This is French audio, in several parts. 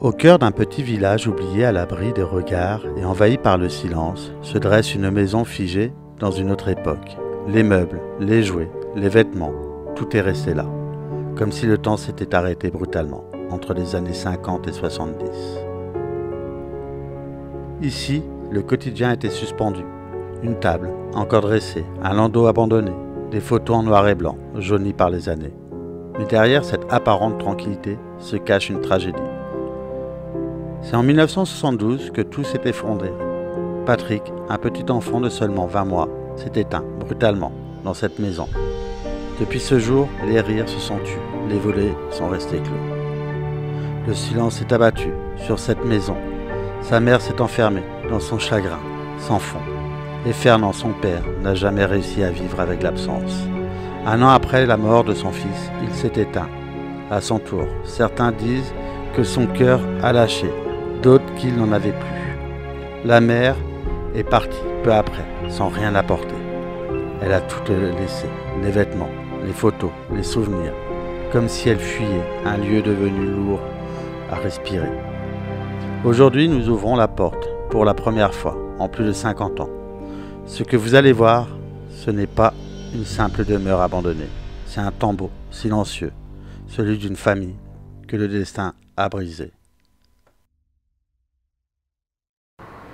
Au cœur d'un petit village oublié à l'abri des regards et envahi par le silence, se dresse une maison figée dans une autre époque. Les meubles, les jouets, les vêtements, tout est resté là, comme si le temps s'était arrêté brutalement, entre les années 50 et 70. Ici, le quotidien était suspendu. Une table, encore dressée, un landau abandonné, des photos en noir et blanc, jaunies par les années. Mais derrière cette apparente tranquillité se cache une tragédie. C'est en 1972 que tout s'est effondré. Patrick, un petit enfant de seulement 20 mois, s'est éteint brutalement dans cette maison. Depuis ce jour, les rires se sont tus, les volets sont restés clos. Le silence s'est abattu sur cette maison. Sa mère s'est enfermée dans son chagrin, sans fond. Et Fernand, son père, n'a jamais réussi à vivre avec l'absence. Un an après la mort de son fils, il s'est éteint. À son tour, certains disent que son cœur a lâché, d'autres qu'il n'en avait plus. La mère est partie peu après, sans rien apporter. Elle a tout laissé, les vêtements, les photos, les souvenirs, comme si elle fuyait un lieu devenu lourd à respirer. Aujourd'hui, nous ouvrons la porte pour la première fois en plus de 50 ans. Ce que vous allez voir, ce n'est pas une simple demeure abandonnée. C'est un tombeau silencieux, celui d'une famille que le destin a brisé.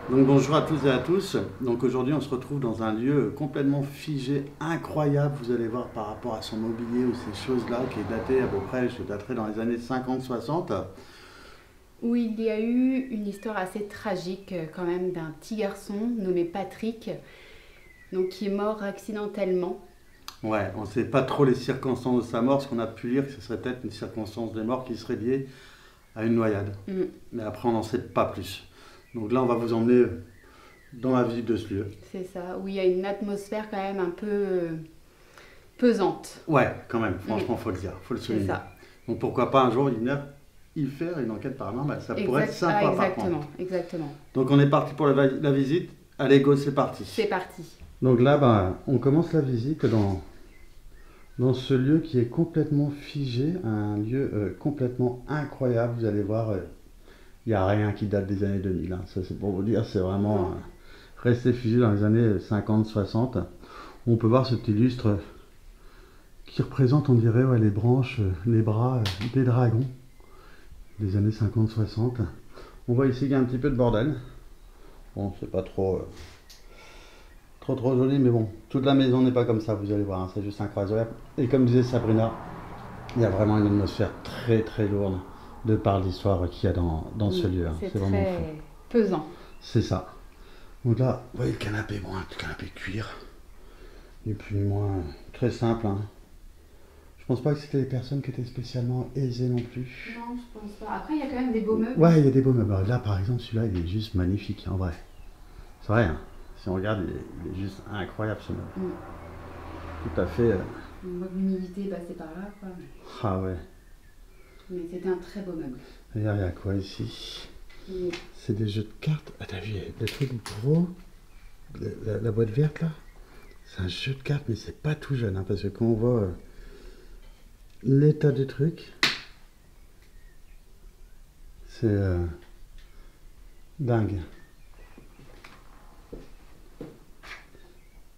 Donc bonjour à tous et à tous. Donc aujourd'hui on se retrouve dans un lieu complètement figé, incroyable. Vous allez voir par rapport à son mobilier ou ces choses-là qui est daté à peu près, je daterai dans les années 50-60. Où il y a eu une histoire assez tragique quand même d'un petit garçon nommé Patrick, donc qui est mort accidentellement. Ouais, on ne sait pas trop les circonstances de sa mort. Ce qu'on a pu lire, que ce serait peut-être une circonstance de mort qui serait liée à une noyade. Mais après on n'en sait pas plus. Donc là on va vous emmener dans la visite de ce lieu. C'est ça, où il y a une atmosphère quand même un peu pesante. Ouais, quand même, franchement faut le dire, faut le souligner. C'est ça. Donc pourquoi pas un jour y faire une enquête paranormale, ça pourrait être sympa. Exactement. Donc on est parti pour la visite. Allez go, c'est parti. C'est parti. Donc là, on commence la visite dans ce lieu qui est complètement figé, un lieu complètement incroyable. Vous allez voir, il n'y a rien qui date des années 2000. Hein. Ça c'est pour vous dire, c'est vraiment resté figé dans les années 50-60. On peut voir ce petit lustre qui représente, on dirait, les branches, les bras des dragons des années 50-60. On voit ici qu'il y a un petit peu de bordel. Bon, c'est pas trop joli, mais bon, toute la maison n'est pas comme ça, vous allez voir, hein, c'est juste incroyable. Et comme disait Sabrina, il y a vraiment une atmosphère très très lourde de par l'histoire qu'il y a dans ce lieu. Hein. C'est vraiment très pesant. C'est ça. Donc là, vous voyez le canapé, bon, un petit canapé cuir, ni plus ni moins, très simple. Hein. Je pense pas que c'était des personnes qui étaient spécialement aisées non plus. Non, je pense pas. Après, il y a quand même des beaux meubles. Ouais, il y a des beaux meubles. Là, par exemple, celui-là, il est juste magnifique, en vrai. C'est vrai, hein. Si on regarde, il est juste incroyable, ce meuble. Tout à fait. On voit que l'humidité est passée par là, quoi. Ah ouais. Mais c'était un très beau meuble. Regarde, il y a quoi ici? C'est des jeux de cartes. Ah, t'as vu, le truc gros, la boîte verte, là, c'est un jeu de cartes, mais c'est pas tout jeune, hein, parce que quand on voit l'état du truc, c'est dingue.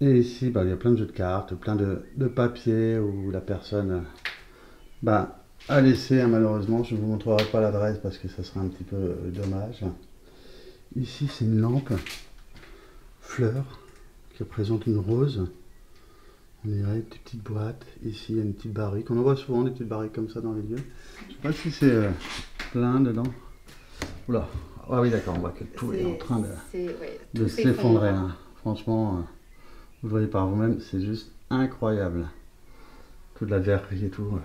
Et ici, il y a plein de jeux de cartes, plein de papiers où la personne a laissé, hein, malheureusement. Je ne vous montrerai pas l'adresse parce que ça serait un petit peu dommage. Ici, c'est une lampe fleur qui représente une rose. On dirait une petite boîte. Ici, il y a une petite barrique. On en voit souvent des petites barriques comme ça dans les lieux. Je ne sais pas si c'est plein dedans. Oula. Ah oui, d'accord, on voit que tout est en train de s'effondrer. Hein. Franchement, vous le voyez par vous-même, c'est juste incroyable. Toute la verrerie et tout.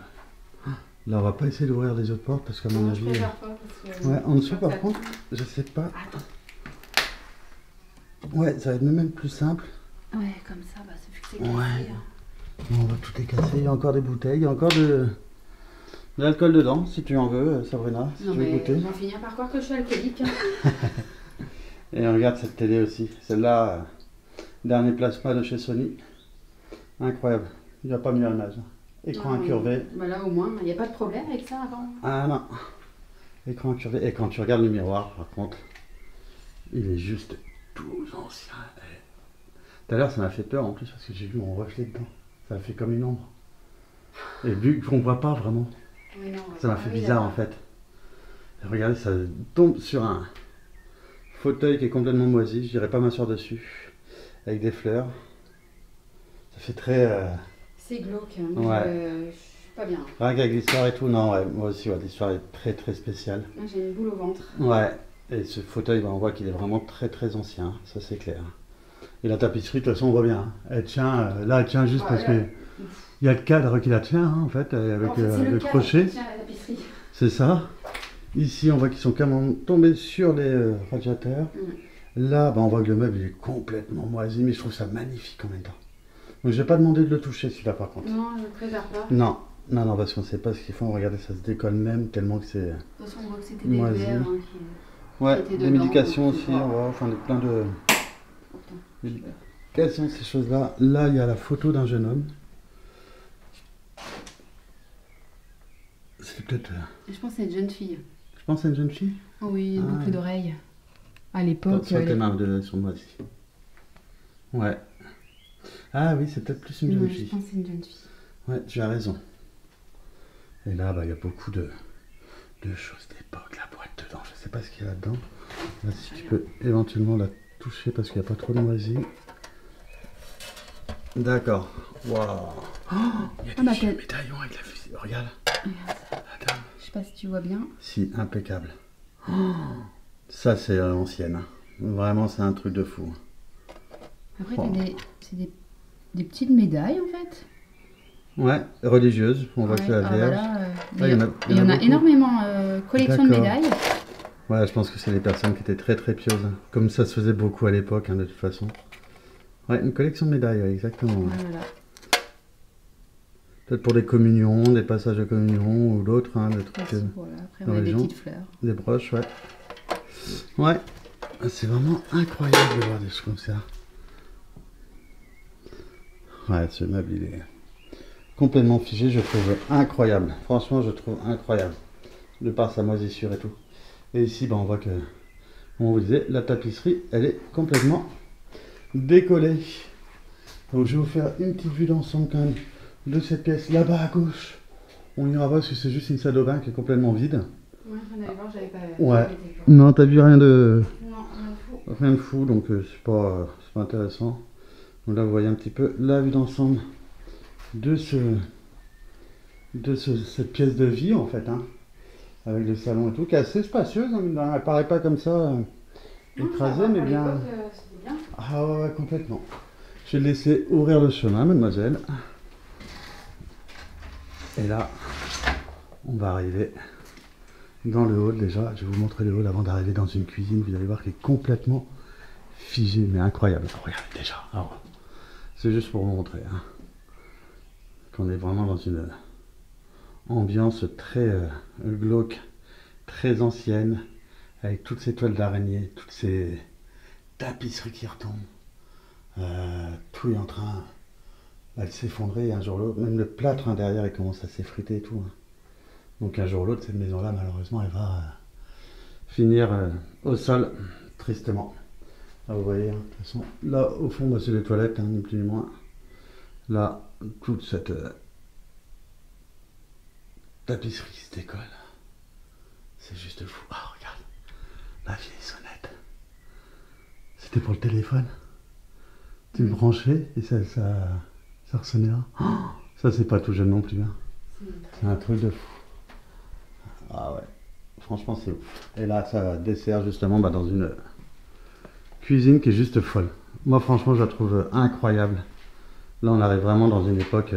Là, on va pas essayer d'ouvrir les autres portes parce qu'à mon avis... Ouais, en dessous, par contre, je sais pas. Attends. Ouais, ça va être même plus simple. Ouais, comme ça, c'est vu que c'est cassé. Ouais. On va tout est cassé. Il y a encore des bouteilles, il y a encore de l'alcool dedans, si tu en veux, Sabrina. Si tu veux goûter. On va finir par croire que je suis alcoolique. Et on regarde cette télé aussi. Celle-là, dernier plasma de chez Sony. Incroyable. Il n'y a pas mieux à l'image. Écran incurvé. Là, au moins, il n'y a pas de problème avec ça avant. Ah non. Écran incurvé. Et quand tu regardes le miroir, par contre, il est juste tout ancien. Tout à l'heure, ça m'a fait peur en plus parce que j'ai vu mon reflet dedans. Ça a fait comme une ombre. Et vu qu'on ne voit pas vraiment, Oui, non, ça m'a fait bizarre en fait. Et regardez, ça tombe sur un fauteuil qui est complètement moisi. Je dirais pas m'asseoir dessus. Avec des fleurs. Ça fait très. C'est glauque. Ouais. Je suis pas bien. Rien qu'avec l'histoire et tout, non, ouais, moi aussi, ouais, l'histoire est très très spéciale. Moi, j'ai une boule au ventre. Ouais, et ce fauteuil, bah, on voit qu'il est vraiment très très ancien, ça c'est clair. Et la tapisserie, de toute façon, on voit bien. Hein. Elle tient, là, elle tient juste parce qu'il y a le cadre qui la tient, hein, en fait, avec en fait, le crochet. qui tient la tapisserie. C'est ça. Ici, on voit qu'ils sont carrément tombés sur les radiateurs. Là, bah, on voit que le meuble il est complètement moisi, mais je trouve ça magnifique en même temps. Donc, je vais pas demandé de le toucher celui-là par contre. Non, je ne préfère pas. Non, non, non, parce qu'on sait pas ce qu'ils font. Regardez, ça se décolle même tellement que c'est. De toute façon, on voit que c'était des moisi. verres Ouais, qui étaient des dedans, médications donc, aussi, voilà. ouais, enfin plein de Oh, putain, médications, ces choses-là. Là, il y a la photo d'un jeune homme. C'est peut-être. je pense que c'est une jeune fille. Je pense à une jeune fille. Oh oui, une Ah. boucle d'oreille. À l'époque. Sur tes mains de sur moi aussi. Ouais. Ah oui, c'est peut-être plus une jeune Je fille. pense que c'est une jeune fille. Ouais, tu as raison. Et là, bah, il y a beaucoup de choses d'époque. La boîte dedans, je sais pas ce qu'il y a là-dedans. Là, si tu peux éventuellement la toucher parce qu'il n'y a pas trop de moisis. D'accord. Waouh. Oh, il y a des vieux médaillons avec la fusée. Regarde. Regarde ça. Attends. Je sais pas si tu vois bien. Si, impeccable. Oh, ça, c'est l'ancienne. Vraiment, c'est un truc de fou. Après, Oh. c'est des petites médailles en fait. Ouais, religieuse. On voit que c'est la Vierge. Voilà, Ah, il y en a beaucoup. énormément. Collection de D'accord. médailles. Ouais, je pense que c'est les personnes qui étaient très très pieuses. Comme ça se faisait beaucoup à l'époque, hein, de toute façon. Ouais, une collection de médailles, ouais, exactement. Ouais. Ouais, voilà. Peut-être pour des communions, des passages de communion ou d'autres, hein, des trucs, Aussi, voilà. Après, dans on a les des gens. petites fleurs. des broches, ouais. Ouais, c'est vraiment incroyable de voir des choses comme ça. Ouais, ce meuble, il est complètement figé, je trouve incroyable. Franchement, je trouve incroyable. De par sa moisissure et tout. Et ici, bah, on voit que, comme on vous disait, la tapisserie, elle est complètement décollée. Donc, je vais vous faire une petite vue d'ensemble quand même de cette pièce là-bas à gauche. On ira voir parce que c'est juste une salle de bain qui est complètement vide. Ouais, on allait voir, j'avais pas. Ouais. Non, t'as vu rien de Non, rien de fou. rien de fou, donc c'est pas intéressant. Donc là, vous voyez un petit peu la vue d'ensemble de cette pièce de vie en fait, hein, avec le salon et tout, qui est assez spacieuse. Hein, elle paraît pas comme ça écrasée, mais bien. C'était bien. Ah ouais, ouais, complètement. Je vais le laisser ouvrir le chemin, mademoiselle. Et là, on va arriver dans le hall déjà. Je vais vous montrer le hall avant d'arriver dans une cuisine. Vous allez voir qu'elle est complètement figée, mais incroyable. Regardez déjà. Alors, c'est juste pour vous montrer hein, qu'on est vraiment dans une ambiance très glauque, très ancienne, avec toutes ces toiles d'araignée, toutes ces tapisseries qui retombent. Tout est en train de s'effondrer un jour ou l'autre. Même le plâtre hein, derrière, il commence à s'effriter et tout. Hein. Donc un jour ou l'autre, cette maison-là, malheureusement, elle va finir au sol, tristement. Là, vous voyez, hein, de toute façon, là, au fond, bah, c'est les toilettes, hein, ni plus ni moins. Là, toute cette tapisserie qui se décolle. C'est juste fou. Ah, regarde, la vieille sonnette. C'était pour le téléphone. Tu le branchais et ça ressonnait là. Oh, ça, c'est pas tout jeune non plus. Hein. C'est un truc de fou. Ah ouais, franchement, c'est ouf. Et là, ça dessert justement bah, dans une cuisine qui est juste folle. Moi, franchement, je la trouve incroyable. Là, on arrive vraiment dans une époque...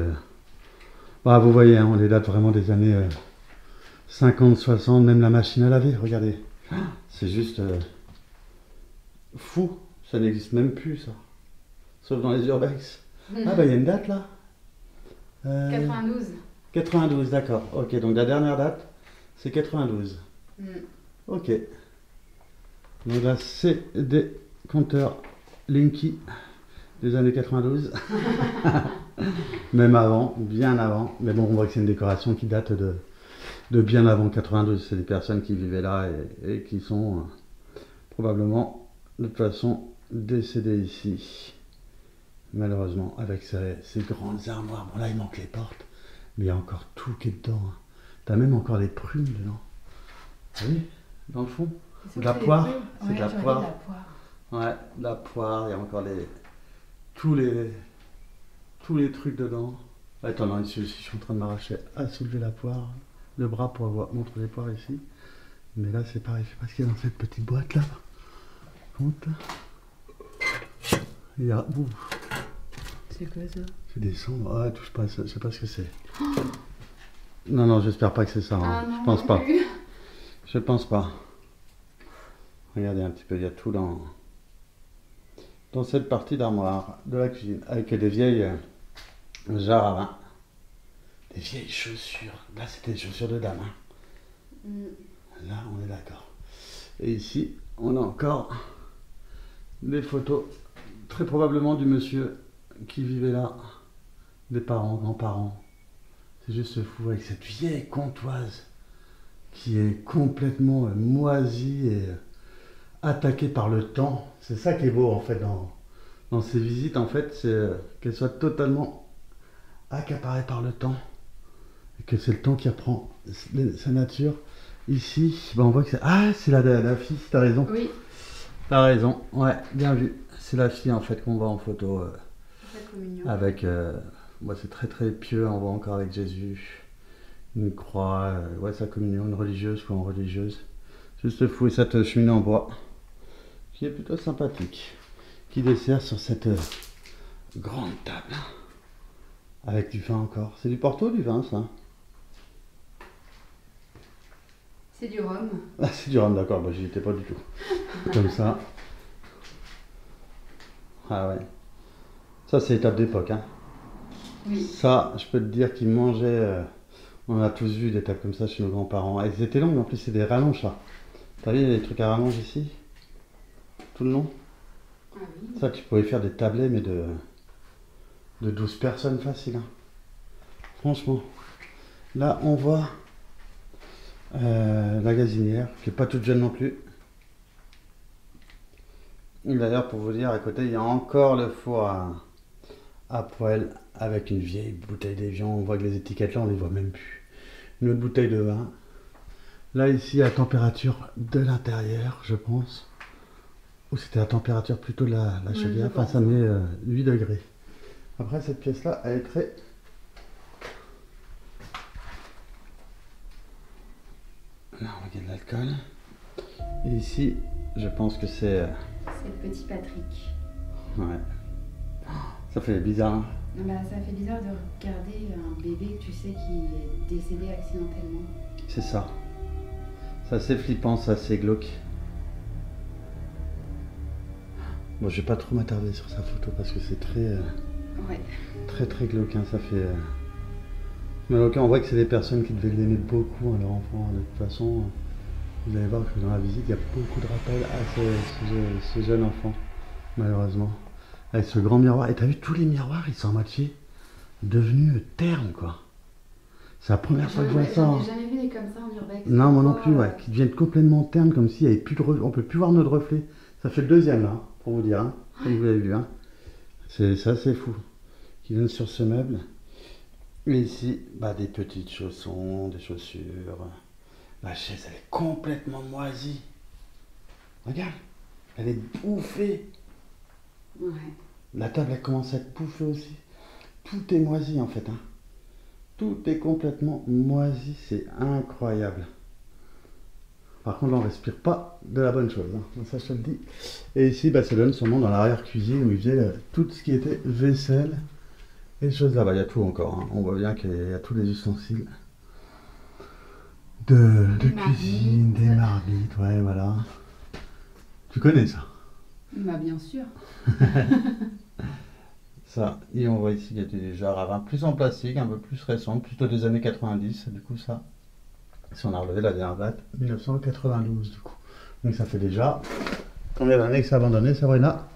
Bah, vous voyez, hein, on les date vraiment des années 50, 60, même la machine à laver, regardez. C'est juste fou. Ça n'existe même plus, ça. Sauf dans les urbex. Ah bah, il y a une date, là. 92. 92, d'accord. Ok, donc la dernière date, c'est 92. Ok. Donc là, c'est des compteurs Linky des années 92. Même avant, bien avant. Mais bon, on voit que c'est une décoration qui date de bien avant 92. C'est des personnes qui vivaient là et qui sont probablement de toute façon décédées ici. Malheureusement, avec ces grandes armoires. Bon là, il manque les portes, mais il y a encore tout qui est dedans. Hein. T'as même encore des prunes dedans. Oui, dans le fond. De la poire. C'est de la poire. Ouais, de la poire. Il y a encore tous les trucs dedans. Attends, non, ici, je suis en train de m'arracher à soulever la poire. Le bras pour montrer les poires ici. Mais là, c'est pareil. Je sais pas ce qu'il y a dans cette petite boîte là. Compte. Il y a. C'est quoi ça? C'est des cendres. Ah, touche pas, je sais pas ce que c'est. Non, j'espère pas que c'est ça. Hein. Ah, non, je pense pas. Plus. Je pense pas. Regardez un petit peu, il y a tout dans cette partie d'armoire de la cuisine. Avec des vieilles jarres à vin. Des vieilles chaussures. Là, c'était des chaussures de dame. Hein. Là, on est d'accord. Et ici, on a encore des photos, très probablement du monsieur qui vivait là, des parents, grands-parents. C'est juste fou, avec cette vieille comptoise qui est complètement moisie et attaquée par le temps. C'est ça qui est beau en fait dans ces visites, en fait, c'est qu'elle soit totalement accaparée par le temps. Et que c'est le temps qui reprend sa nature. Ici, on voit que c'est... Ah, c'est la fille, t'as raison. Oui. T'as raison, ouais, bien vu. C'est la fille en fait qu'on voit en photo. Avec... c'est très très pieux, on voit encore avec Jésus. Une croix, sa communion, une religieuse ou en religieuse. Juste fou, et cette cheminée en bois, qui est plutôt sympathique. Qui dessert sur cette grande table. Avec du vin encore. C'est du Porto ou du vin ça? C'est du rhum. Ah, c'est du rhum, d'accord, j'y étais pas du tout. Comme ça. Ah ouais. Ça, c'est étape d'époque, hein. Oui. Ça, je peux te dire qu'ils mangeaient. On a tous vu des tables comme ça chez nos grands-parents. Elles étaient longues, en plus, c'est des rallonges, ça. T'as vu les trucs à rallonge ici? Tout le long? Ah oui. Ça, tu pouvais faire des tablets, mais de 12 personnes facile. Hein. Franchement. Là, on voit la gazinière, qui n'est pas toute jeune non plus. D'ailleurs, pour vous dire, à côté, il y a encore le four à poêle avec une vieille bouteille d'évian. On voit que les étiquettes là, on les voit même plus. Une autre bouteille de vin. Là, ici, à température de l'intérieur, je pense. Ou c'était à température plutôt de la chaudière. Enfin, ça met 8 degrés. Après, cette pièce-là, elle est très... Là, on regarde l'alcool. Et ici, je pense que c'est... C'est le petit Patrick. Ouais. Ça fait bizarre. Hein. Ça fait bizarre de regarder un bébé, tu sais, qui est décédé accidentellement. C'est ça. C'est assez flippant, c'est assez glauque. Bon, je vais pas trop m'attarder sur sa photo parce que c'est très... très glauque, hein. Ça fait... Mais ok, on voit que c'est des personnes qui devaient l'aimer beaucoup, hein, leur enfant. De toute façon, vous allez voir que dans la visite, il y a beaucoup de rappels à ce jeune enfant, malheureusement. Avec ce grand miroir. Et t'as vu, tous les miroirs, ils sont à moitié devenus ternes, quoi. C'est la première fois que je vois ça. J'ai jamais vu des comme ça en urbex. Non, moi non plus, ouais. Qui deviennent complètement ternes, comme s'il n'y avait plus de reflet. On peut plus voir notre reflet. Ça fait le deuxième, là, pour vous dire, hein, comme vous l'avez vu. Hein. C'est fou. Qui viennent sur ce meuble. Et ici, des petites chaussons, des chaussures. La chaise, elle est complètement moisie. Regarde, elle est bouffée. Ouais. La table, elle commence à être bouffée aussi. Tout est moisi, en fait. Hein. Tout est complètement moisi. C'est incroyable. Par contre, là, on respire pas de la bonne chose. Hein. Ça, je te le dis. Et ici, ça donne sûrement dans l'arrière-cuisine où ils faisaient tout ce qui était vaisselle. Et choses là-bas, il y a tout encore. Hein. On voit bien qu'il y a tous les ustensiles de cuisine, des marmites, ouais, voilà. Tu connais ça? Bien sûr. Ça, et on voit ici qu'il y a des jarres à vin plus en plastique, un peu plus récents, plutôt des années 90, du coup ça. Si on a relevé la dernière date, 1992 du coup. Donc ça fait déjà combien d'années que c'est abandonné, Sabrina?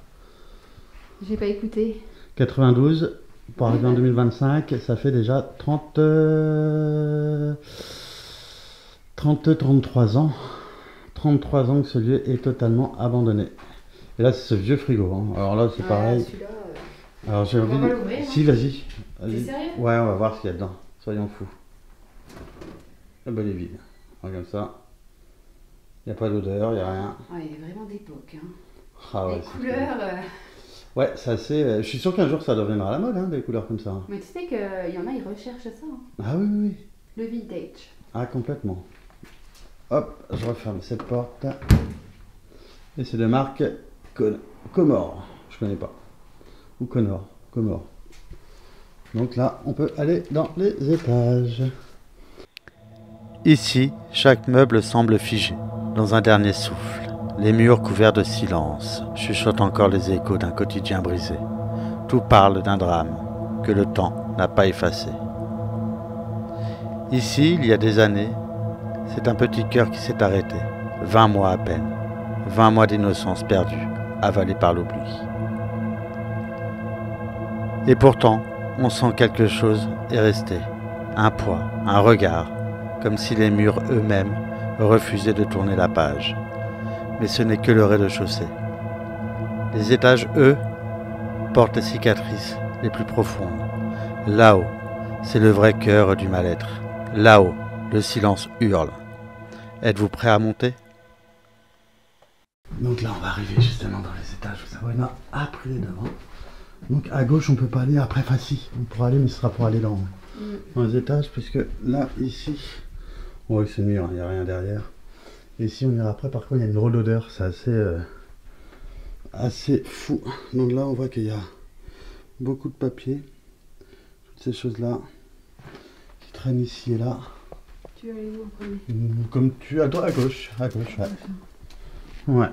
J'ai pas écouté. 92. Pour arriver en 2025, ça fait déjà 30... 33 ans. 33 ans que ce lieu est totalement abandonné. Et là, c'est ce vieux frigo. Hein. Alors là, c'est pareil. Alors j'ai envie de... Si, vas-y. T'es sérieux? Ouais, on va voir ce qu'il y a dedans. Soyons fous. La bonne est vide. Regarde ça. Il n'y a pas d'odeur, il n'y a rien. Ah, il est vraiment d'époque. Hein. Ah ouais, les couleurs... Ouais, c'est assez... je suis sûr qu'un jour ça deviendra à la mode, hein, des couleurs comme ça. Mais tu sais qu'il y en a, ils recherchent ça. Hein. Ah oui, oui, oui. Le vintage. Ah, complètement. Hop, je referme cette porte. Et c'est de marque Comor. Je connais pas. Ou Connor. Comor. Donc là, on peut aller dans les étages. Ici, chaque meuble semble figé, dans un dernier souffle. Les murs couverts de silence chuchotent encore les échos d'un quotidien brisé. Tout parle d'un drame que le temps n'a pas effacé. Ici, il y a des années, c'est un petit cœur qui s'est arrêté. 20 mois à peine. 20 mois d'innocence perdue, avalée par l'oubli. Et pourtant, on sent quelque chose est resté. Un poids, un regard, comme si les murs eux-mêmes refusaient de tourner la page. Mais ce n'est que le rez-de-chaussée. Les étages, eux, portent les cicatrices les plus profondes. Là-haut, c'est le vrai cœur du mal-être. Là-haut, le silence hurle. Êtes-vous prêt à monter? Donc là, on va arriver justement dans les étages. Vous savez, on a après les devant. Donc à gauche, on peut pas aller. Après, enfin si, on pourra aller, mais ce sera pour aller dans les étages, puisque là, ici, on voit que c'est mûr, il n'y a rien derrière. Et ici, on ira après. Par contre, il y a une drôle d'odeur, c'est assez fou. Donc là, on voit qu'il y a beaucoup de papier, toutes ces choses-là qui traînent ici et là. Tu vas aller où en premier? Comme tu à droite, à gauche, ouais. Ouais.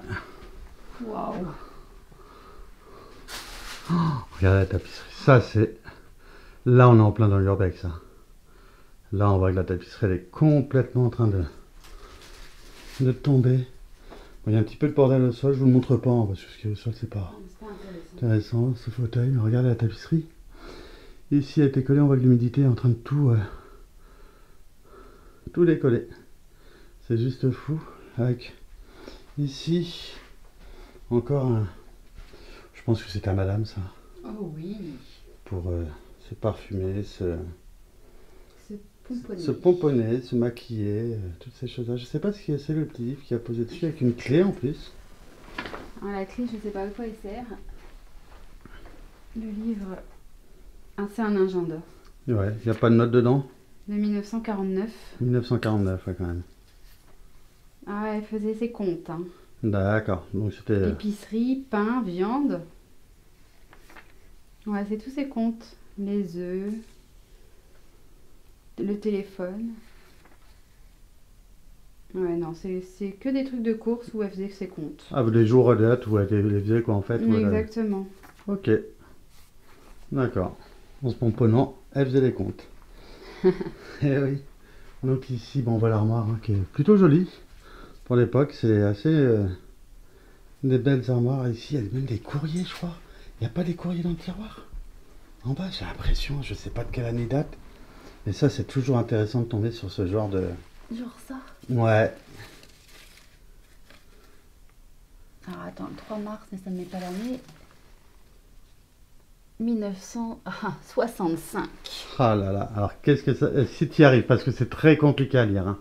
Waouh. Oh, regardez la tapisserie. Ça, c'est... Là, on est en plein dans l'urbex. Ça. Là, on voit que la tapisserie, elle est complètement en train de tomber. Bon, il y a un petit peu de bordel au sol. Je vous le montre pas, hein, parce que ce qui est au sol, c'est pas intéressant. Ce fauteuil. Mais regardez la tapisserie. Ici, elle a été collée. On voit que l'humidité est en train de tout décoller. C'est juste fou. Avec ici, encore un... Je pense que c'est à madame, ça. Oh oui. Pour se parfumer, se pomponner, se maquiller, toutes ces choses-là. Je sais pas ce qu'il y a, c'est le petit livre qui a posé dessus avec une clé en plus. Alors, la clé, je sais pas à quoi elle sert. Le livre, c'est un agenda. Ouais, il n'y a pas de note dedans. De 1949. 1949, ouais, quand même. Ah, elle faisait ses comptes. Hein. D'accord, donc c'était... Épicerie, pain, viande. Ouais, c'est tous ses comptes. Les œufs, le téléphone. Ouais, non, c'est que des trucs de course où elle faisait ses comptes. Ah, les jours à date où elle les faisait quoi en fait. Exactement. Ok. D'accord. En se pomponnant, elle faisait les comptes. Eh oui. Donc ici, bon, on voit l'armoire hein, qui est plutôt jolie. Pour l'époque, c'est assez... des belles armoires. Ici, il y a même des courriers, je crois. Il n'y a pas des courriers dans le tiroir. En bas, j'ai l'impression, je sais pas de quelle année date. Et ça, c'est toujours intéressant de tomber sur ce genre de... Genre ça. Ouais. Alors attends, le 3 mars, mais ça ne met pas l'année. 1965. Ah là là, alors qu'est-ce que ça... Si tu y arrives, parce que c'est très compliqué à lire. Hein.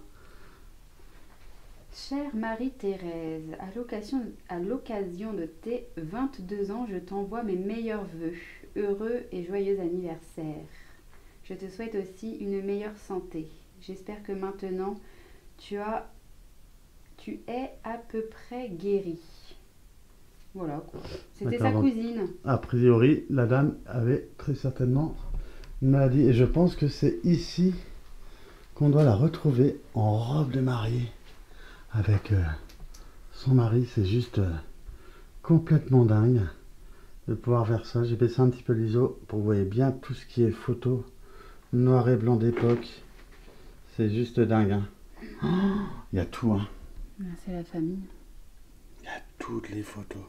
Chère Marie-Thérèse, à l'occasion de tes 22 ans, je t'envoie mes meilleurs vœux. Heureux et joyeux anniversaire. Je te souhaite aussi une meilleure santé. J'espère que maintenant, tu es à peu près guéri. Voilà quoi. C'était sa cousine. A priori, la dame avait très certainement une maladie. Et je pense que c'est ici qu'on doit la retrouver en robe de mariée. Avec son mari, c'est juste complètement dingue de pouvoir faire ça. J'ai baissé un petit peu l'ISO pour que vous voyez bien tout ce qui est photo noir et blanc d'époque. C'est juste dingue. Hein. Oh, il y a tout. Hein. C'est la famille. Il y a toutes les photos.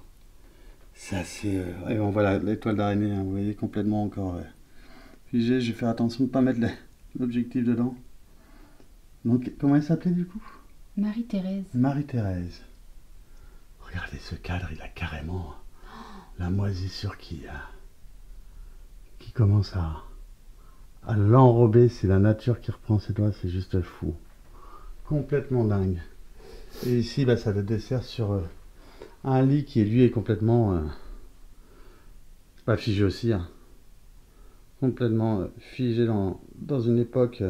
C'est assez... Et on voit l'étoile d'araignée, hein, vous voyez, complètement encore figée. Je vais faire attention de ne pas mettre l'objectif dedans. Donc, comment elle s'appelait du coup? Marie-Thérèse. Marie-Thérèse. Regardez ce cadre, il a carrément la moisissure qui commence à l'enrober. C'est la nature qui reprend ses doigts, c'est juste fou. Complètement dingue. Et ici, bah, ça le dessert sur un lit qui lui est complètement figé aussi. Hein. Complètement figé dans une époque...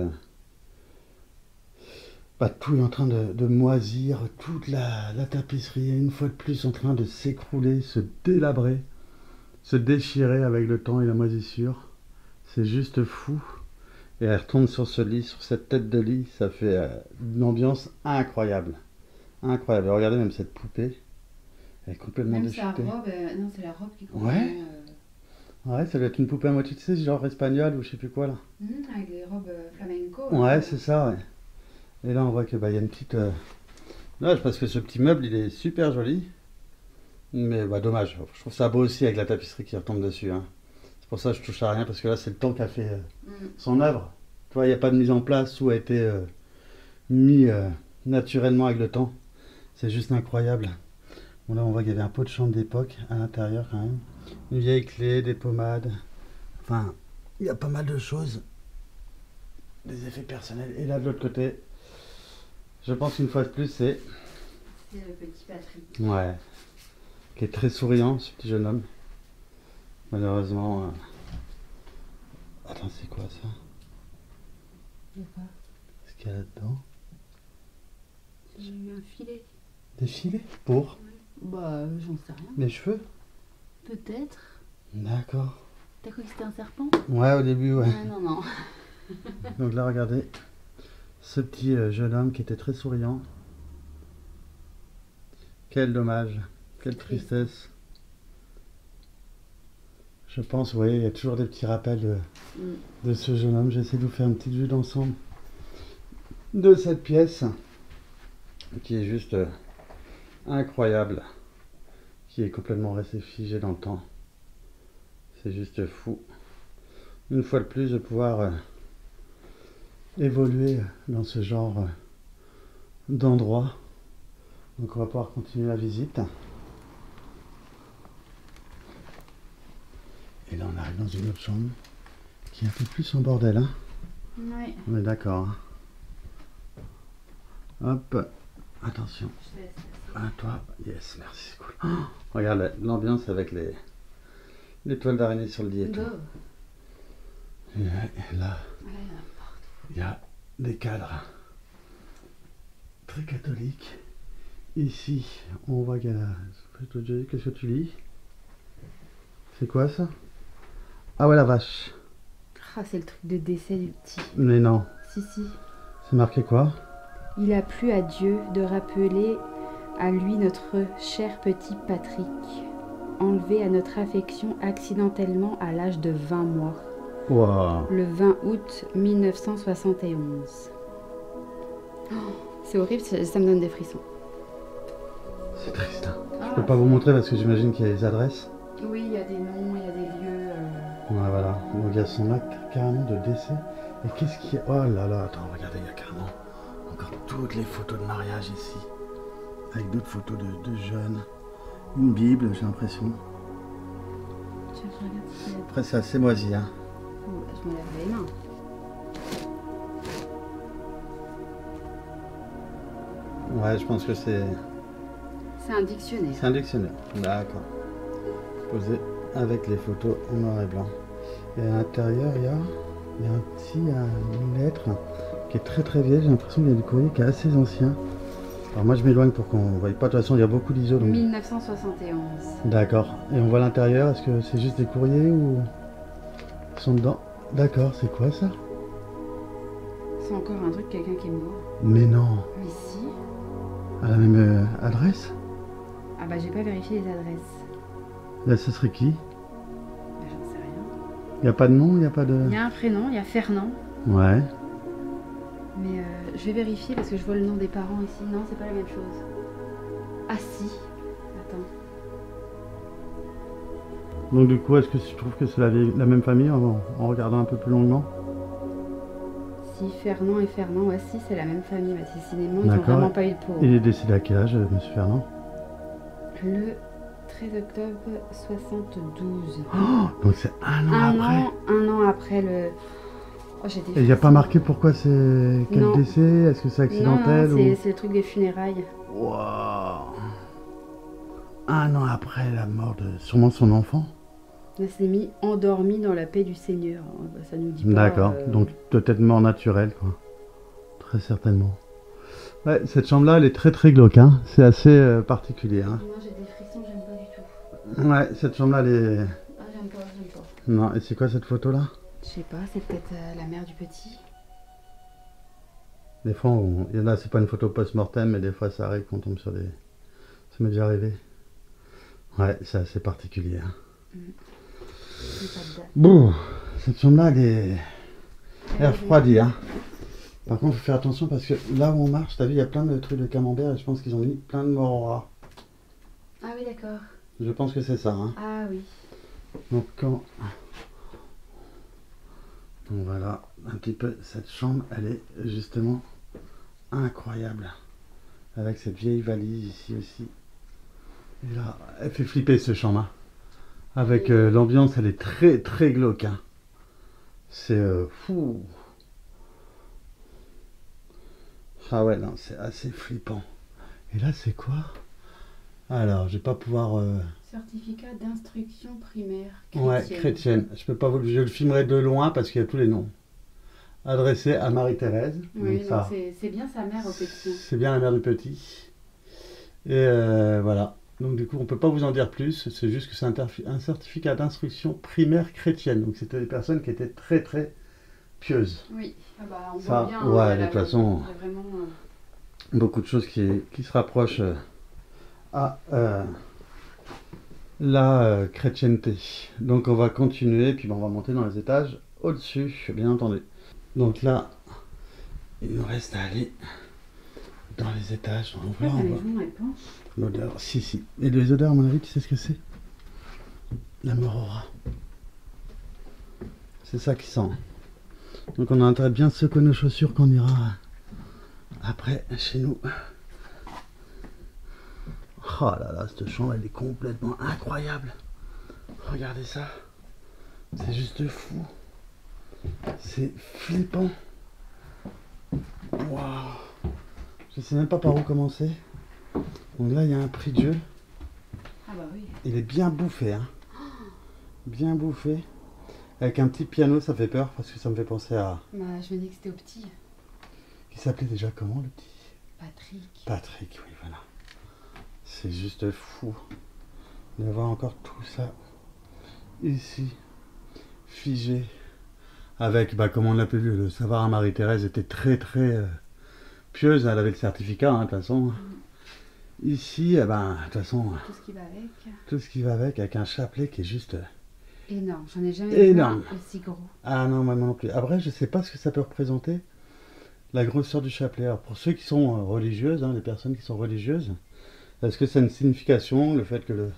tout est en train de moisir, toute la tapisserie est une fois de plus en train de s'écrouler, se délabrer, se déchirer avec le temps et la moisissure. C'est juste fou. Et elle retombe sur ce lit, sur cette tête de lit, ça fait une ambiance incroyable. Incroyable. Regardez même cette poupée, elle est complètement Même sa déchiquetée. robe, non c'est la robe qui est Ouais. complètement... Ouais, ça doit être une poupée à moitié, tu sais, genre espagnole ou je sais plus quoi là. avec des robes flamenco. Ouais, c'est ça, ouais. Et là, on voit que y a une petite... dommage, parce que ce petit meuble, il est super joli. Mais dommage. Je trouve ça beau aussi avec la tapisserie qui retombe dessus. Hein. C'est pour ça que je touche à rien, parce que là, c'est le temps qu'a fait son œuvre. Tu vois, il n'y a pas de mise en place, tout a été mis naturellement avec le temps. C'est juste incroyable. Bon, là, on voit qu'il y avait un pot de chambre d'époque à l'intérieur quand même. Une vieille clé, des pommades. Enfin, il y a pas mal de choses. Des effets personnels. Et là, de l'autre côté... Je pense qu'une fois de plus, c'est le petit Patrick. Ouais. Qui est très souriant, ce petit jeune homme. Malheureusement... Attends, c'est quoi ça? Qu'est-ce qu'il y a là-dedans? J'ai eu un filet. Des filets? Pour? Bah, j'en sais rien. Les cheveux? Peut-être. D'accord. T'as cru que c'était un serpent? Ouais, au début, ouais. Non, non. Donc là, regardez. Ce petit jeune homme qui était très souriant. Quel dommage. Quelle tristesse. Je pense, oui, il y a toujours des petits rappels de ce jeune homme. J'essaie de vous faire une petite vue d'ensemble de cette pièce qui est juste incroyable, qui est complètement restée figée dans le temps. C'est juste fou. Une fois de plus, de pouvoir évoluer dans ce genre d'endroit. Donc on va pouvoir continuer la visite. Et là, on arrive dans une autre chambre qui est un peu plus en bordel. Hein. Ouais. On est d'accord. Hein. Hop. Attention. Je te laisse. Ah, toi. Yes, merci, c'est cool. Oh, regarde l'ambiance avec les toiles d'araignée sur le lit et tout. Et là, il y a des cadres très catholiques. Ici, on voit qu'il y a... Qu'est-ce que tu lis? C'est quoi ça? Ah ouais, la vache. Ah, c'est le truc de décès du petit. Mais non. Si, si. C'est marqué quoi? Il a plu à Dieu de rappeler à lui notre cher petit Patrick, enlevé à notre affection accidentellement à l'âge de 20 mois. Wow. Le 20 août 1971. Oh, c'est horrible, ça me donne des frissons. C'est triste. Hein. Je peux pas vous montrer parce que j'imagine qu'il y a les adresses. Oui, il y a des noms, il y a des lieux. Ouais, voilà. Donc il y a son acte carrément de décès. Et qu'est-ce qu'il y a? Oh là là, attends, regardez, il y a carrément encore toutes les photos de mariage ici. Avec d'autres photos de jeunes. Une Bible, j'ai l'impression. Après, c'est assez moisi. Hein. Je me lève les mains. Ouais, je pense que c'est... C'est un dictionnaire. C'est un dictionnaire. D'accord. Posé avec les photos en noir et blanc. Et à l'intérieur, il y a un petit, une lettre qui est très très vieille. J'ai l'impression qu'il y a du courrier qui est assez ancien. Alors moi je m'éloigne pour qu'on ne voie pas. De toute façon, il y a beaucoup d'ISO. Donc... 1971. D'accord. Et on voit l'intérieur. Est-ce que c'est juste des courriers ou ils sont dedans? D'accord. C'est quoi ça? C'est encore un truc, quelqu'un qui est mort. Mais non. Mais si. À la même adresse? Ah bah j'ai pas vérifié les adresses. Là, ce serait qui? Bah j'en sais rien. Il n'y a pas de nom? Il n'y a pas de... Il y a un prénom, il y a Fernand. Ouais. Mais je vais vérifier parce que je vois le nom des parents ici. Non, c'est pas la même chose. Ah si. Attends. Donc du coup, est-ce que tu trouves que c'est la même famille en regardant un peu plus longuement? aussi. Fernand et Fernand, ouais, si, c'est la même famille. Ouais, décidément, ils n'ont D'accord. vraiment pas eu de peau. Il est décédé à quel âge, monsieur Fernand? Le 13 octobre 72. Oh, donc c'est un an après. Un an après le... Oh, j'ai des Et il n'y a pas frissons. marqué pourquoi c'est quel Non. décès? Est-ce que c'est accidentel Non, c'est le truc des funérailles. Wow. Un an après la mort de sûrement son enfant. Elle s'est mis endormie dans la paix du Seigneur. Bah, ça nous dit pas... D'accord, donc peut-être mort naturelle, quoi. Très certainement. Ouais, cette chambre-là, elle est très très glauque, hein. C'est assez particulier, hein. Moi j'ai des frissons, j'aime pas du tout. Ouais, cette chambre-là, elle est... Ah, j'aime pas. Non, et c'est quoi cette photo-là? Je sais pas, c'est peut-être la mère du petit. Des fois, il y en a, c'est pas une photo post-mortem, mais des fois, ça arrive qu'on tombe sur des... Ça m'est déjà arrivé. Ouais, c'est assez particulier, hein. Pas de date. Bon, cette chambre-là, elle est refroidie, hein. Par contre, il faut faire attention parce que là où on marche, t'as vu, il y a plein de trucs de camembert et je pense qu'ils ont mis plein de morts au rat. Ah oui, d'accord. Je pense que c'est ça, hein. Ah oui. Donc, quand... Donc voilà, un petit peu, cette chambre, elle est justement incroyable. Avec cette vieille valise ici aussi. Et là, elle fait flipper cette chambre, hein. Avec l'ambiance, elle est très très glauque, hein. C'est fou. Ah ouais, non, c'est assez flippant. Et là, c'est quoi? Alors, je vais pas pouvoir... Certificat d'instruction primaire Ouais, chrétienne. chrétienne. Je peux pas vous... Je le filmerai de loin parce qu'il y a tous les noms. Adressé à Marie-Thérèse. Oui, donc ça, c'est bien sa mère au petit. c'est bien la mère du petit. Et voilà. Donc du coup, on peut pas vous en dire plus. C'est juste que c'est un certificat d'instruction primaire chrétienne. Donc c'était des personnes qui étaient très très pieuses. Oui, ah bah, on Ça, voit bien. ouais, Elle de a toute façon, elle a vraiment... beaucoup de choses qui se rapprochent à la chrétienté. Donc on va continuer, puis bon, on va monter dans les étages au-dessus, bien entendu. Donc là, il nous reste à aller dans les étages. On Pourquoi voit, ta on voit. maison, elle penche? L'odeur, si. Et les odeurs, à mon avis, tu sais ce que c'est? La mort au rat. C'est ça qui sent. Donc on a intérêt de bien secouer nos chaussures quand on ira après chez nous. Oh là là, cette chambre, elle est complètement incroyable. Regardez ça. C'est juste fou. C'est flippant. Waouh. Je sais même pas par où commencer. Donc là, il y a un prix de jeu. Ah bah oui. Il est bien bouffé, hein. Bien bouffé. Avec un petit piano, ça fait peur parce que ça me fait penser à... Bah, je me dis que c'était au petit. Qui s'appelait déjà comment, le petit? Patrick. Patrick, oui, voilà. C'est juste fou de voir encore tout ça ici, figé. Avec, bah, comme on l'a pu vu, le savoir à Marie-Thérèse était très très pieuse. Elle avait le certificat, hein, de toute façon. Ici, eh ben, de toute façon, Tout ce qui va avec. tout ce qui va avec un chapelet qui est juste... Énorme. J'en ai jamais vu Énorme. un aussi gros. Ah non, moi non plus. Après, je sais pas ce que ça peut représenter, la grosseur du chapelet. Alors, pour ceux qui sont religieuses, hein, les personnes qui sont religieuses, est-ce que c'est une signification, le fait que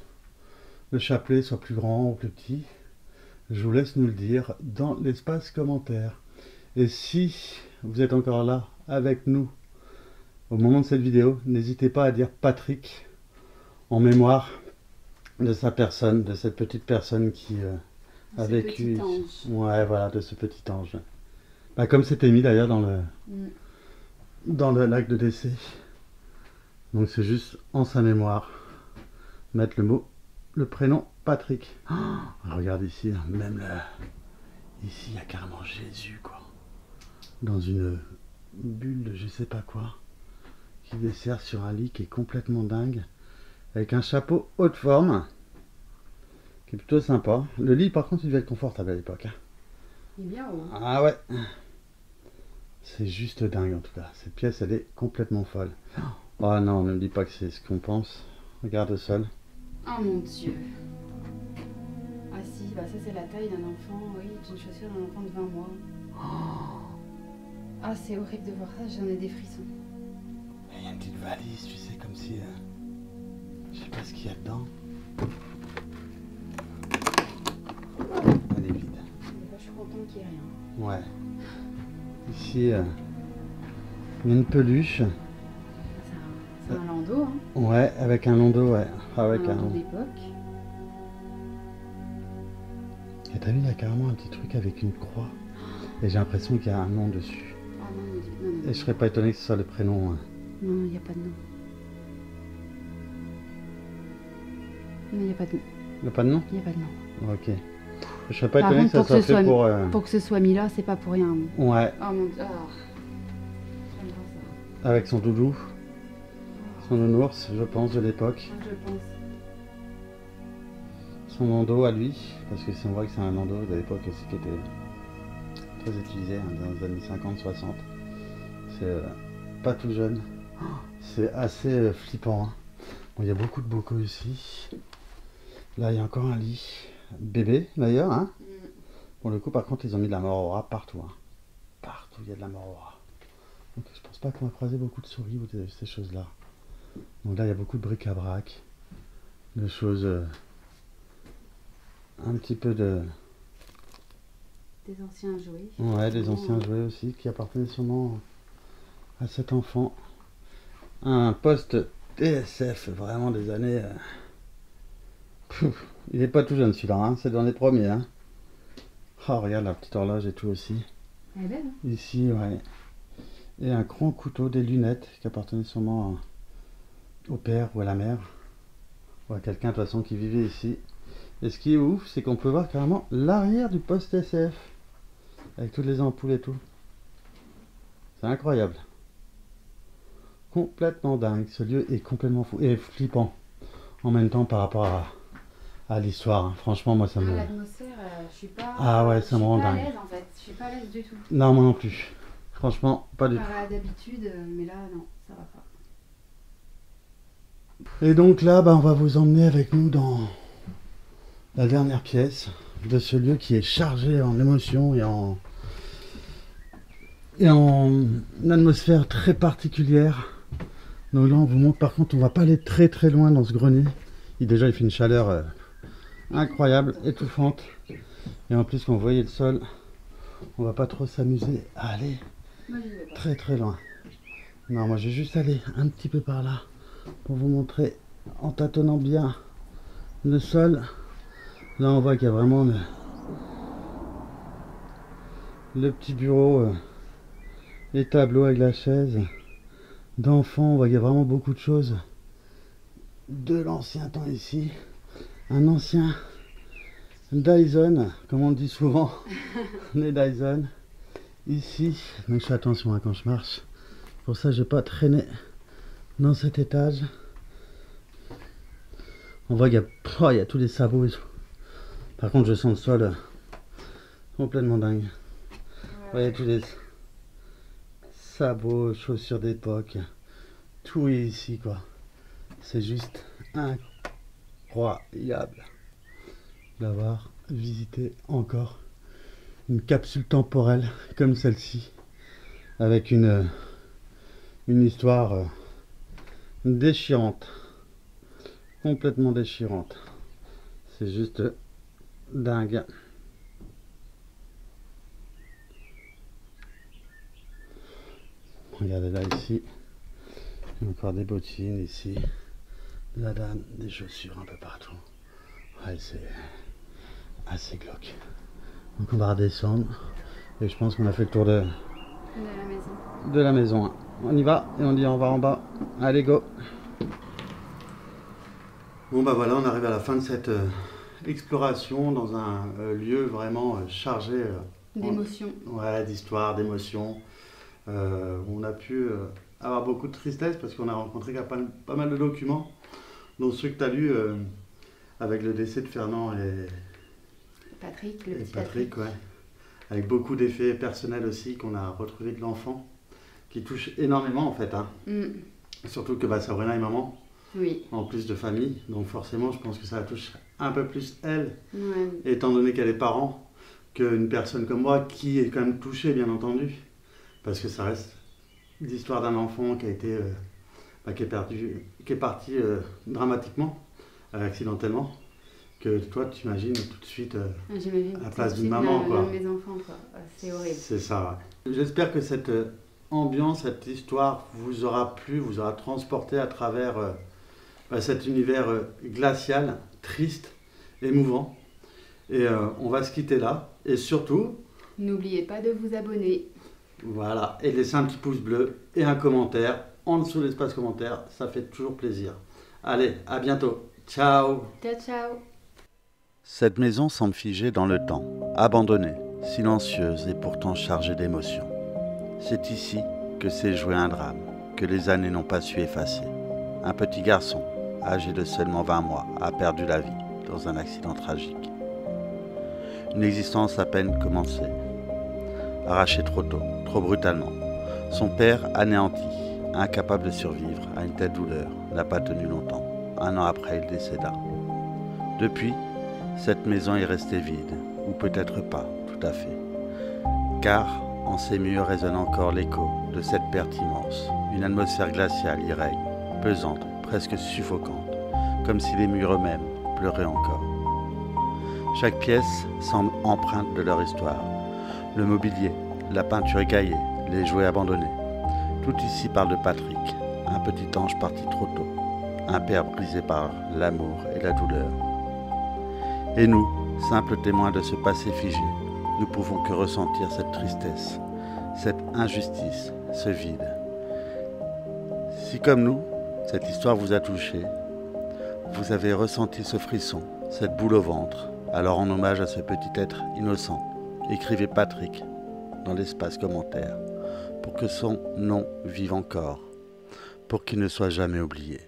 le chapelet soit plus grand ou plus petit? Je vous laisse nous le dire dans l'espace commentaire. Et si vous êtes encore là avec nous au moment de cette vidéo, n'hésitez pas à dire Patrick en mémoire de sa personne, de cette petite personne qui a Ce vécu. petit ange. Ouais, voilà, de ce petit ange. Bah, comme c'était mis d'ailleurs dans le l'acte de décès. Donc c'est juste en sa mémoire mettre le prénom Patrick. Oh, regarde ici, même ici il y a carrément Jésus, quoi. Dans une bulle de je sais pas quoi, qui dessert sur un lit qui est complètement dingue, avec un chapeau haute forme, qui est plutôt sympa. Le lit par contre il devait être confortable à l'époque, hein. Il est bien haut. Ah ouais. C'est juste dingue en tout cas. Cette pièce elle est complètement folle. Oh non, ne me dis pas que c'est ce qu'on pense. Regarde au sol. Oh mon Dieu. Ah si, bah ça c'est la taille d'un enfant, oui, d'une chaussure d'un enfant de 20 mois. Ah c'est horrible de voir ça, j'en ai des frissons. Il y a une petite valise, tu sais, comme si... je sais pas ce qu'il y a dedans. Elle est vide. Je suis contente qu'il n'y ait rien. Ouais. Ici, il y a une peluche. C'est un landau, hein. Ouais, avec un landau, ouais. Ah ouais, Un landau carrément. d'époque. Et t'as vu, il y a carrément un petit truc avec une croix. Et j'ai l'impression qu'il y a un nom dessus. Ah non, non, non. Et je serais pas étonné que ce soit le prénom. Non, il n'y a pas de nom. Non, il n'y a pas de nom. Il n'y a pas de nom? Il n'y a pas de nom. Ok. Je serais pas Par étonné que contre, ça soit fait pour... Pour que ce soit mis là, c'est pas pour rien. Ouais, Oh mon dieu. Ah. J'aime pas ça. avec son doudou. Son nounours, je pense, de l'époque. Je pense. Son landau à lui. Parce que on voit que c'est un landau de l'époque aussi qui était très utilisé hein, dans les années 50-60. C'est pas tout jeune. C'est assez flippant. Hein. Bon, il y a beaucoup de bocaux ici. Là, il y a encore un lit. Bébé, d'ailleurs. Hein. Pour le coup, par contre, ils ont mis de la morora partout. Hein. Partout, il y a de la morora. Donc, je pense pas qu'on va croiser beaucoup de souris ou de ces choses-là. Donc là, il y a beaucoup de bric-à-brac. De choses... un petit peu de... Des anciens jouets. Ouais, des anciens jouets aussi qui appartenaient sûrement à cet enfant. Un poste TSF, vraiment des années... il est pas tout jeune celui-là, hein, c'est dans les premiers. Hein. Oh, regarde la petite horloge et tout aussi. Elle est belle, hein. Ici, ouais. Et un grand couteau, des lunettes qui appartenaient sûrement au père ou à la mère. Ou à quelqu'un de toute façon qui vivait ici. Et ce qui est ouf, c'est qu'on peut voir carrément l'arrière du poste SF. Avec toutes les ampoules et tout. C'est incroyable. Complètement dingue. Ce lieu est complètement fou. Et flippant. En même temps par rapport à l'histoire. Hein. Franchement, moi ça me... L'atmosphère, je suis pas... Ah ouais, ça me rend dingue. Je suis pas à l'aise en fait. Je suis pas à l'aise du tout. Non, moi non plus. Franchement, pas du tout. D'habitude, mais là, non, ça va pas. Et donc là, bah, on va vous emmener avec nous dans la dernière pièce de ce lieu qui est chargé en émotions et en atmosphère très particulière. Donc là, on vous montre, par contre, on va pas aller très très loin dans ce grenier. Déjà, il fait une chaleur incroyable, étouffante. Et en plus, quand vous voyez le sol, on va pas trop s'amuser à aller très très loin. Non, moi je vais juste aller un petit peu par là pour vous montrer en tâtonnant bien le sol. Là, on voit qu'il y a vraiment le petit bureau, les tableaux avec la chaise d'enfants. On voit qu'il y a vraiment beaucoup de choses de l'ancien temps ici. Un ancien Dyson, comme on dit souvent, les Dyson ici. Donc je fais attention hein, quand je marche. Pour ça, je vais pas traîner dans cet étage. On voit qu'il y a tous les sabots et tout. Par contre, je sens le sol complètement dingue. Vous voyez tous les sabots, chaussures d'époque. Tout est ici, quoi. C'est juste incroyable d'avoir visité encore une capsule temporelle comme celle-ci. Avec une histoire déchirante. Complètement déchirante. C'est juste dingue. Regardez là ici. Il y a encore des bottines ici. De la dame, des chaussures un peu partout. Ouais, c'est assez glauque. Donc on va redescendre. Et je pense qu'on a fait le tour de la maison. De la maison. On y va et on dit on va en bas. Allez go. Bon bah voilà, on arrive à la fin de cette exploration dans un lieu vraiment chargé d'émotions. Ouais, d'histoire, d'émotions. On a pu avoir beaucoup de tristesse parce qu'on a rencontré pas mal de documents, dont ceux que tu as lus avec le décès de Fernand et Patrick, le petit Patrick. Ouais. Avec beaucoup d'effets personnels aussi qu'on a retrouvés de l'enfant, qui touche énormément en fait. Hein. Surtout que Sabrina est maman. Oui. En plus de famille, donc forcément je pense que ça la touche un peu plus elle, ouais. Étant donné qu'elle est parent, qu'une personne comme moi qui est quand même touchée bien entendu, parce que ça reste l'histoire d'un enfant qui a été, qui est parti dramatiquement, accidentellement, que toi, tu imagines tout de suite J'imagine à la tout place de d'une suite maman, quoi. l'un de mes enfants, quoi. C'est horrible. C'est ça, ouais. J'espère que cette ambiance, cette histoire vous aura plu, vous aura transporté à travers cet univers glacial, triste, émouvant. Et on va se quitter là. Et surtout, N'oubliez pas de vous abonner. voilà, et laisser un petit pouce bleu et un commentaire en dessous de l'espace commentaire, ça fait toujours plaisir. Allez, à bientôt. Ciao. Ciao, ciao. Cette maison semble figée dans le temps, abandonnée, silencieuse et pourtant chargée d'émotions. C'est ici que s'est joué un drame, que les années n'ont pas su effacer. Un petit garçon, âgé de seulement 20 mois, a perdu la vie dans un accident tragique. Une existence à peine commencée, arrachée trop tôt, trop brutalement. Son père, anéanti, incapable de survivre à une telle douleur, n'a pas tenu longtemps. 1 an après, il décéda. Depuis, cette maison est restée vide, ou peut-être pas, tout à fait. Car en ses murs résonne encore l'écho de cette perte immense. Une atmosphère glaciale y règne, pesante, presque suffocante, comme si les murs eux-mêmes pleuraient encore. Chaque pièce semble empreinte de leur histoire. Le mobilier, la peinture écaillée, les jouets abandonnés. Tout ici parle de Patrick, un petit ange parti trop tôt, un père brisé par l'amour et la douleur. Et nous, simples témoins de ce passé figé, nous pouvons que ressentir cette tristesse, cette injustice, ce vide. Si comme nous, cette histoire vous a touché, vous avez ressenti ce frisson, cette boule au ventre, alors en hommage à ce petit être innocent, écrivez Patrick dans l'espace commentaire pour que son nom vive encore, pour qu'il ne soit jamais oublié.